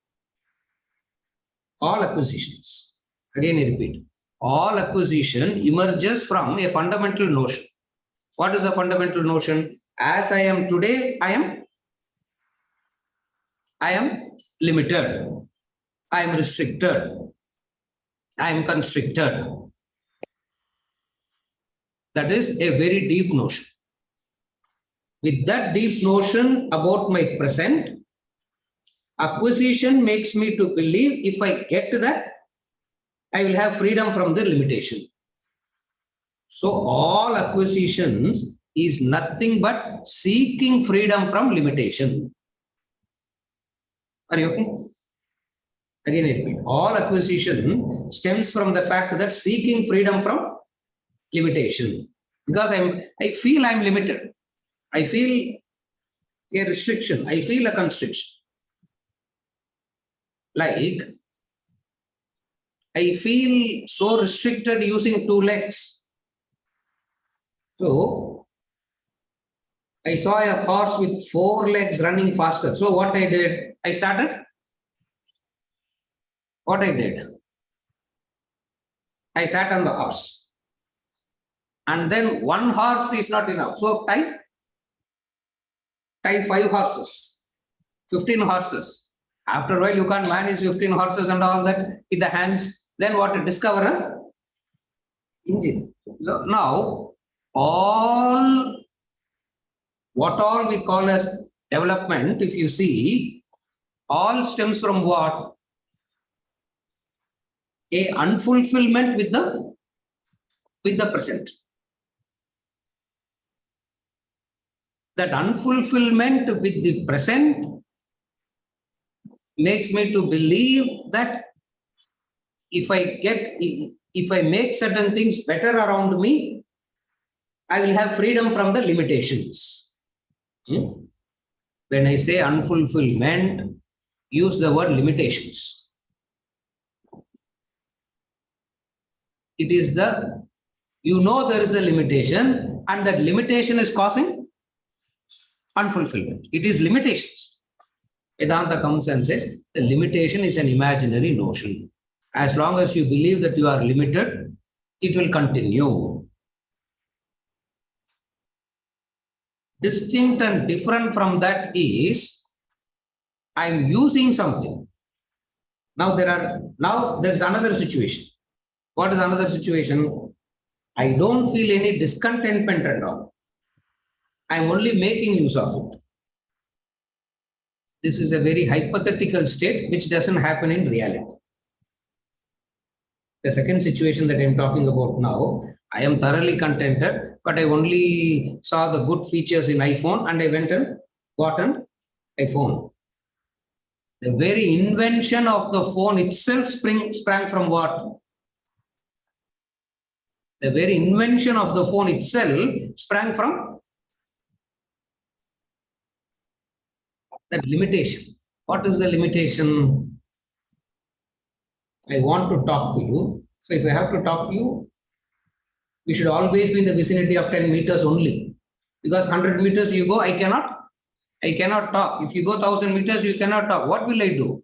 All acquisitions. Again, I repeat. All acquisition emerges from a fundamental notion. What is a fundamental notion? As I am today, I am limited. I am restricted. I am constricted. That is a very deep notion. With that deep notion about my present, Acquisition makes me to believe if I get to that, I will have freedom from the limitation. So all acquisitions is nothing but seeking freedom from limitation. Are you okay? Again, I repeat, all acquisition stems from the fact that seeking freedom from limitation. Because I feel I'm limited. I feel a restriction. I feel a constriction. Like, I feel so restricted using 2 legs. So, I saw a horse with 4 legs running faster. So, what I did, I sat on the horse. And then 1 horse is not enough. So, tie 5 horses, 15 horses. After a while, you can't manage 15 horses and all that with the hands. Then what? Discover a engine. So now, what all we call as development, if you see, all stems from what? A unfulfillment with the present. That unfulfillment with the present makes me to believe that if I make certain things better around me, I will have freedom from the limitations. When I say unfulfillment, use the word limitations. It is there is a limitation, and that limitation is causing unfulfillment. It is limitations. Vedanta comes and says the limitation is an imaginary notion. As long as you believe that you are limited, it will continue. Distinct and different from that is, I am using something. Now there's another situation. What is another situation? I don't feel any discontentment at all. I am only making use of it. This is a very hypothetical state which doesn't happen in reality. The second situation that I am talking about now, I am thoroughly contented, but I only saw the good features in iPhone and I went and got an iPhone. The very invention of the phone itself sprang from what? The very invention of the phone itself sprang from that limitation. What is the limitation? I want to talk to you. So if I have to talk to you, we should always be in the vicinity of 10 meters only. Because 100 meters you go, I cannot talk. If you go 1,000 meters, you cannot talk. What will I do?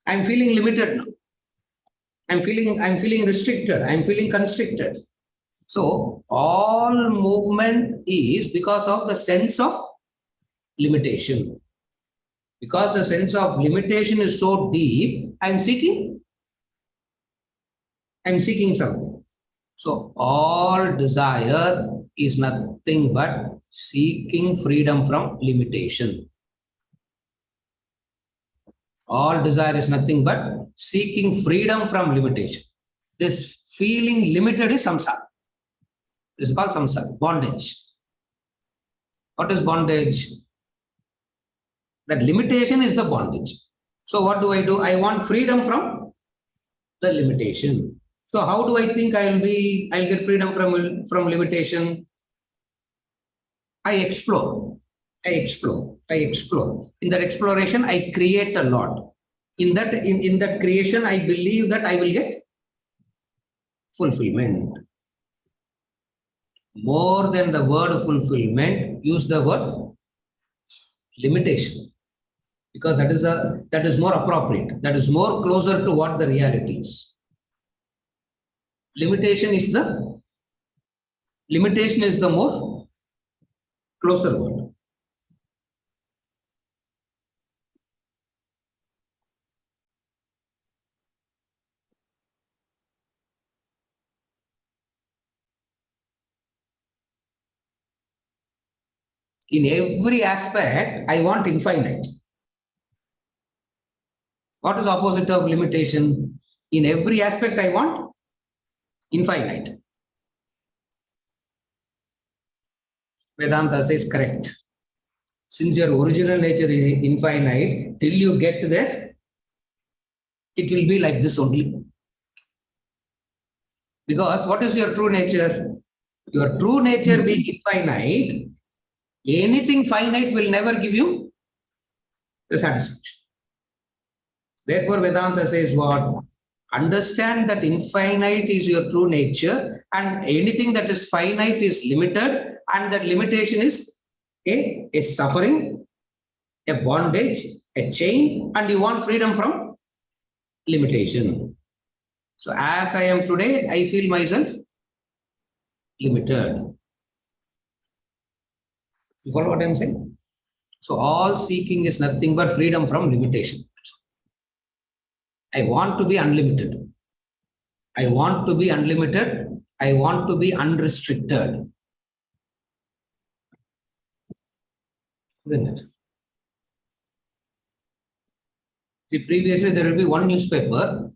I'm feeling limited now. I'm feeling restricted. I'm feeling constricted. So all movement is because of the sense of limitation. Because the sense of limitation is so deep, I'm seeking something. So all desire is nothing but seeking freedom from limitation. All desire is nothing but seeking freedom from limitation. This feeling limited is samsara. This is called samsara, bondage. What is bondage? That limitation is the bondage. So what do? I want freedom from the limitation. So how do I think I'll get freedom from limitation? I explore. In that exploration, I create a lot. In that creation, I believe that I will get fulfillment. More than the word fulfillment, use the word limitation. Because that is more appropriate. That is more closer to what the reality is. Limitation is the more closer word. In every aspect, I want infinite. What is opposite of limitation? In every aspect I want infinite. Vedanta says correct. Since your original nature is infinite, till you get there, it will be like this only. Because what is your true nature? Your true nature being infinite, anything finite will never give you the satisfaction. Therefore, Vedanta says what? Understand that infinite is your true nature, and anything that is finite is limited, and that limitation is a suffering, a bondage, a chain, and you want freedom from limitation. So as I am today, I feel myself limited. You follow what I'm saying? So all seeking is nothing but freedom from limitation. I want to be unlimited. I want to be unlimited. I want to be unrestricted. Isn't it? See, previously there will be one newspaper.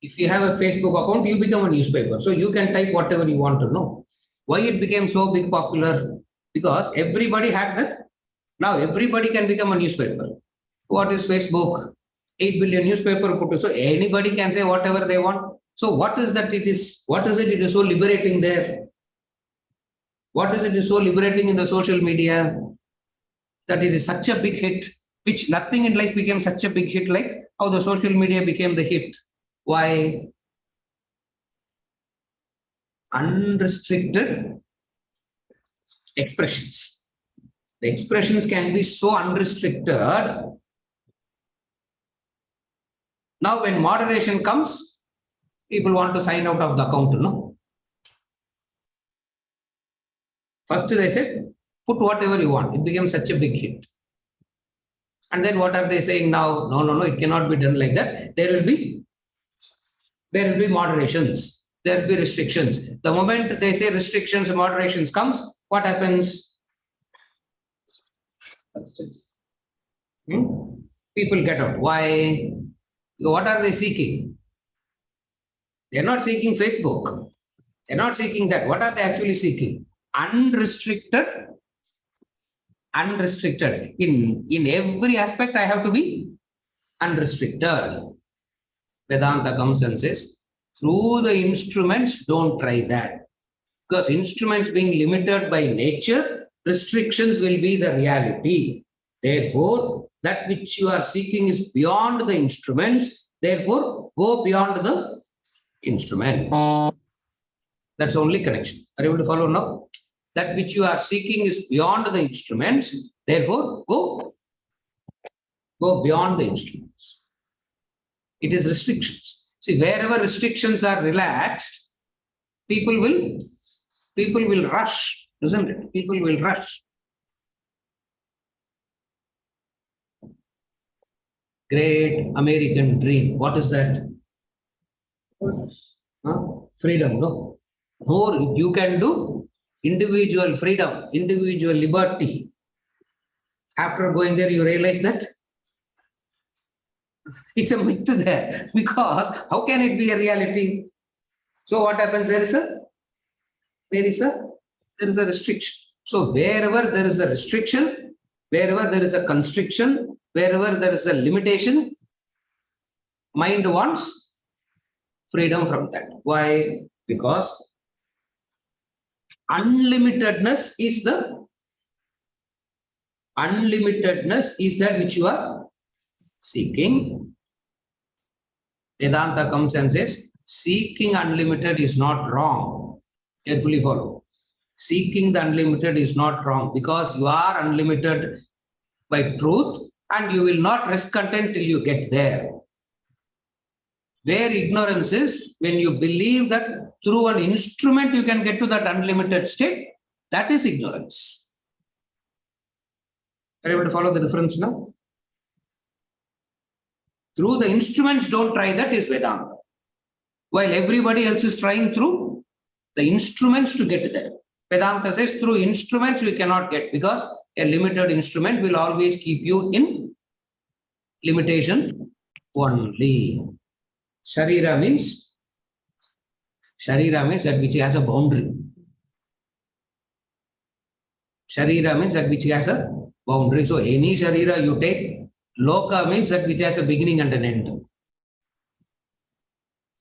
If you have a Facebook account, you become a newspaper. So you can type whatever you want to know. Why it became so big popular? Because everybody had that. Now everybody can become a newspaper. What is Facebook? 8 billion newspaper put. So anybody can say whatever they want. So what is that it is? What is it? It is so liberating there. What is it is so liberating in the social media? That it is such a big hit, which nothing in life became such a big hit like how the social media became the hit. Why? Unrestricted expressions. The expressions can be so unrestricted. Now, when moderation comes, people want to sign out of the account, no? First, they said, put whatever you want. It became such a big hit. And then what are they saying now? No, it cannot be done like that. There will be moderations. There will be restrictions. The moment they say restrictions, moderations comes, what happens? People get out. Why? What are they seeking? They're not seeking Facebook. They're not seeking that. What are they actually seeking? Unrestricted. In every aspect, I have to be unrestricted. Vedanta comes and says, through the instruments, don't try that. Because instruments being limited by nature, restrictions will be the reality. Therefore, that which you are seeking is beyond the instruments. Therefore, go beyond the instruments. That's only connection. Are you able to follow now? That which you are seeking is beyond the instruments. Therefore, go beyond the instruments. It is restrictions. See, wherever restrictions are relaxed, people will rush, isn't it? People will rush. Great American dream. What is that? Freedom, no? More you can do. Individual freedom, individual liberty. After going there, you realize that it's a myth there, because how can it be a reality? So what happens? There is a restriction. So wherever there is a restriction, wherever there is a constriction, wherever there is a limitation, mind wants freedom from that. Why? Because unlimitedness is that which you are seeking. Vedanta comes and says, seeking unlimited is not wrong. Carefully follow. Seeking the unlimited is not wrong, because you are unlimited by truth, and you will not rest content till you get there. Where ignorance is, when you believe that through an instrument you can get to that unlimited state, that is ignorance. Are you able to follow the difference now? Through the instruments, don't try that, is Vedanta. While everybody else is trying through the instruments to get there. Vedanta says through instruments we cannot get, because a limited instrument will always keep you in limitation. only. Sharira means that which has a boundary. Sharira means that which has a boundary. So any Sharira you take, Loka means that which has a beginning and an end.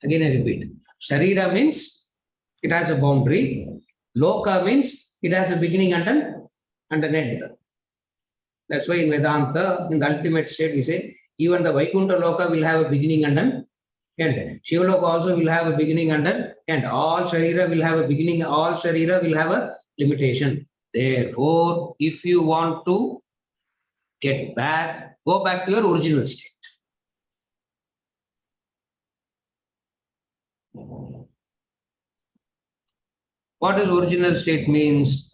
Again I repeat. Sharira means it has a boundary. Loka means it has a beginning and an end. That's why in Vedanta, in the ultimate state, we say even the Vaikuntha Loka will have a beginning and an end. Shiva Loka also will have a beginning and an end. All Sharira will have a beginning, all Sharira will have a limitation. Therefore, if you want to get back, go back to your original state. What does original state means?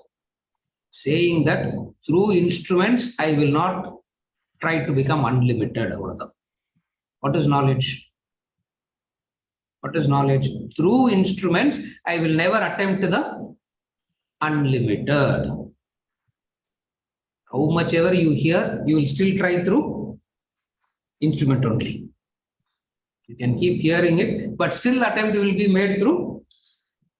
Saying that through instruments, I will not try to become unlimited. What is knowledge? What is knowledge? Through instruments, I will never attempt the unlimited. How much ever you hear, you will still try through instrument only. You can keep hearing it, but still attempt will be made through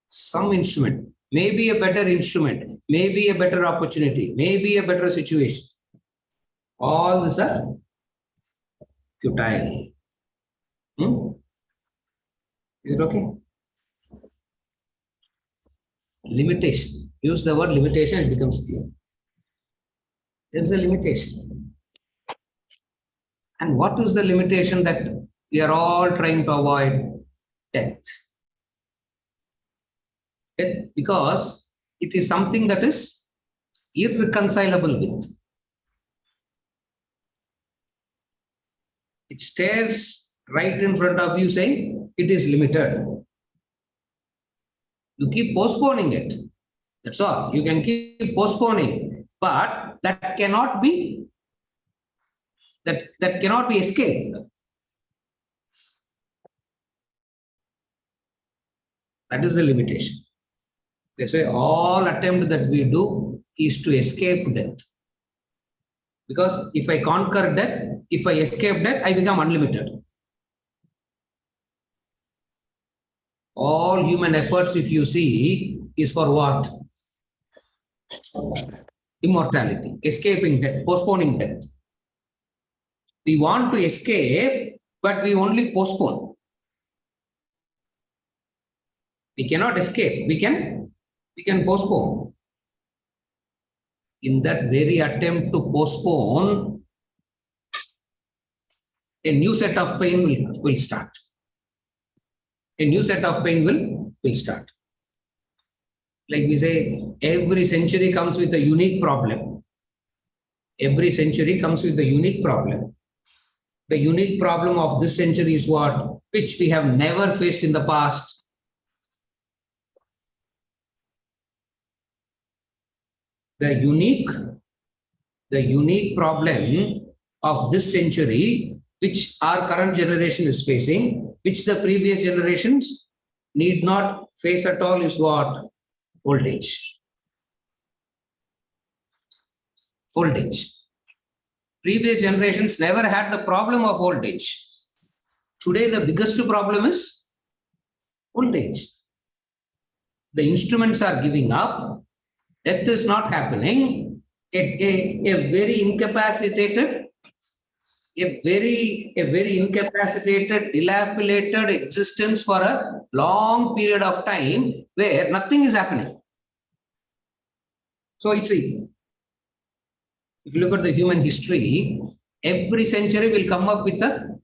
some instrument. Maybe a better instrument, maybe a better opportunity, maybe a better situation. All these are futile. Is it okay? Limitation. Use the word limitation, it becomes clear. There is a limitation. And what is the limitation that we are all trying to avoid? Death. Death, because it is something that is irreconcilable with. It stares right in front of you saying it is limited. You keep postponing it. That's all. You can keep postponing, but that cannot be escaped. That is the limitation. That's why all attempt that we do is to escape death. Because if I conquer death, if I escape death, I become unlimited. All human efforts, if you see, is for what? Immortality, escaping death, postponing death. We want to escape, but we only postpone. We cannot escape, we can postpone. In that very attempt to postpone, a new set of pain will start. A new set of pain will start. Like we say, every century comes with a unique problem. Every century comes with a unique problem. The unique problem of this century is what? Which we have never faced in the past. The unique problem of this century, which our current generation is facing, which the previous generations need not face at all, is what? Old age. Old age. Previous generations never had the problem of old age. Today, the biggest problem is old age. The instruments are giving up. Death is not happening. A very incapacitated, dilapidated existence for a long period of time where nothing is happening. So it's if you look at the human history, every century will come up with a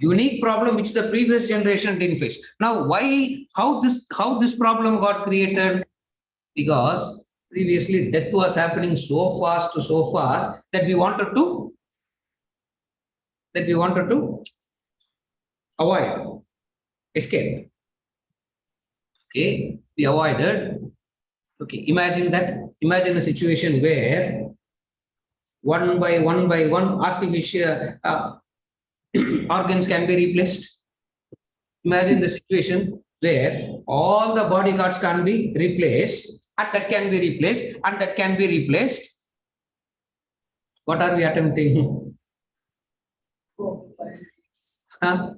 unique problem which the previous generation didn't face. Now, how this problem got created? Because previously death was happening so fast that we wanted to avoid, escape. Okay, we avoided. Okay, imagine a situation where one by one artificial organs can be replaced. Imagine the situation where all the body parts can be replaced, and that can be replaced, and that can be replaced. What are we attempting? Huh?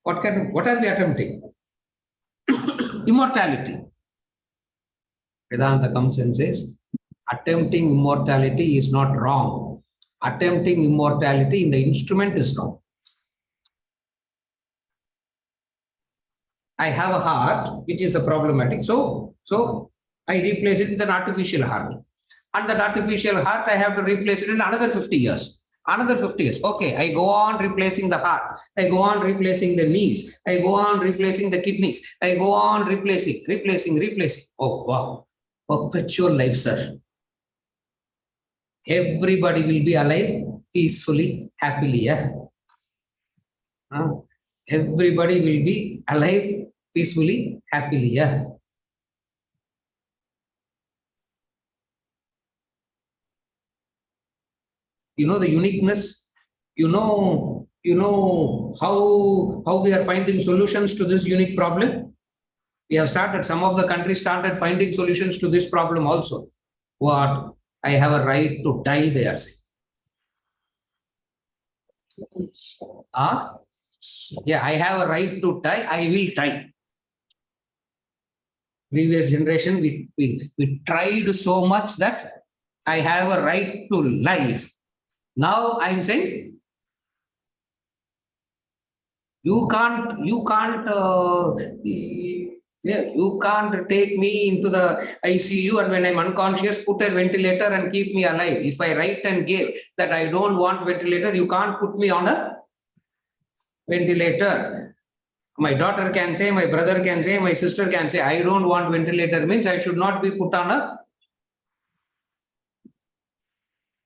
What are we attempting? Immortality. Vedanta comes and says, attempting immortality is not wrong. Attempting immortality in the instrument is wrong. I have a heart which is a problematic. So I replace it with an artificial heart. And that artificial heart, I have to replace it in another 50 years. Another 50 years. Okay, I go on replacing the heart. I go on replacing the knees. I go on replacing the kidneys. I go on replacing. Oh, wow. Perpetual life, sir. Everybody will be alive peacefully, happily. Yeah? Everybody will be alive peacefully, happily. Yeah? You know the uniqueness. You know how we are finding solutions to this unique problem. We have started. Some of the countries started finding solutions to this problem also. What? I have a right to die, they are saying. Yeah, I have a right to die, I will die. Previous generation, we tried so much that I have a right to life. Now I'm saying, you can't take me into the ICU and when I'm unconscious, put a ventilator and keep me alive. If I write and give that I don't want ventilator, you can't put me on a ventilator. My daughter can say, my brother can say, my sister can say, I don't want ventilator, means I should not be put on a.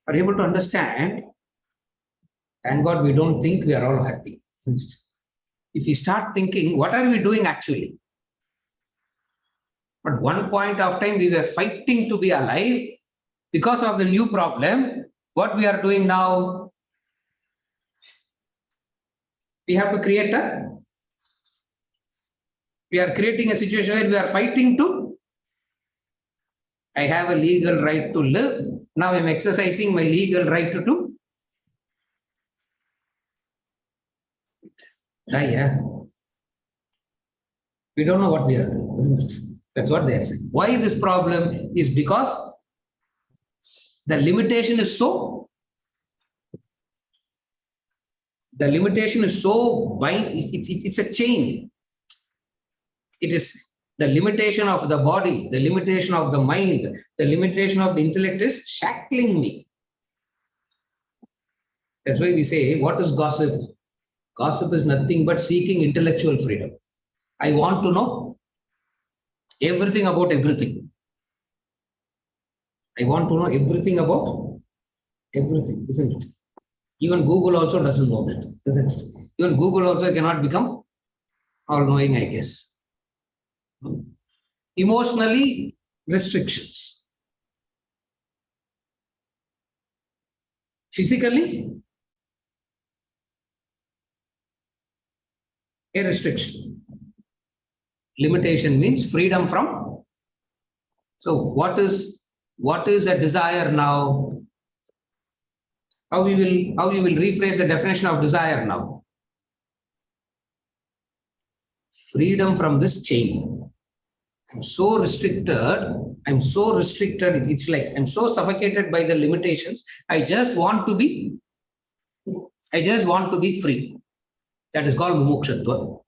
Are you able to understand? Thank God we don't think we are all happy. If we start thinking, what are we doing actually? At one point of time, we were fighting to be alive because of the new problem. What we are doing now? We have to create we are creating a situation where we are fighting to. I have a legal right to live. Now I'm exercising my legal right to die. Yeah. We don't know what we are doing, isn't it? That's what they are saying. Why this problem is because the limitation is so. The limitation is so it's a chain. It is the limitation of the body, the limitation of the mind, the limitation of the intellect is shackling me. That's why we say, what is gossip? Gossip is nothing but seeking intellectual freedom. I want to know everything about everything. I want to know everything about everything, isn't it? Even Google also doesn't know that, isn't it? Even Google also cannot become all-knowing, I guess. Emotionally, restrictions. Physically, a restriction. Limitation means freedom from. So what is a desire now? How we will rephrase the definition of desire now? Freedom from this chain. I'm so restricted. It's like I'm so suffocated by the limitations. I just want to be free. That is called mumukshatva.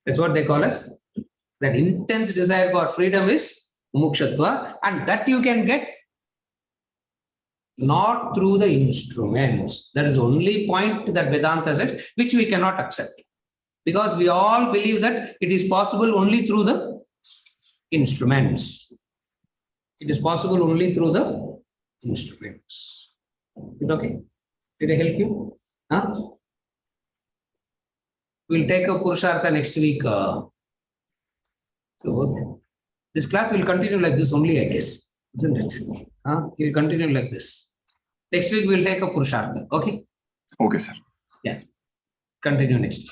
That's what they call us. That intense desire for freedom is mumukshatva, and that you can get not through the instruments. That is the only point that Vedanta says, which we cannot accept. Because we all believe that it is possible only through the instruments. It is possible only through the instruments. Is it okay? Did I help you? Huh? We'll take a Purushartha next week. So this class will continue like this only, I guess. Isn't it? Huh? It will continue like this. Next week we'll take a Purushartha. Okay? Okay, sir. Yeah. Continue next week.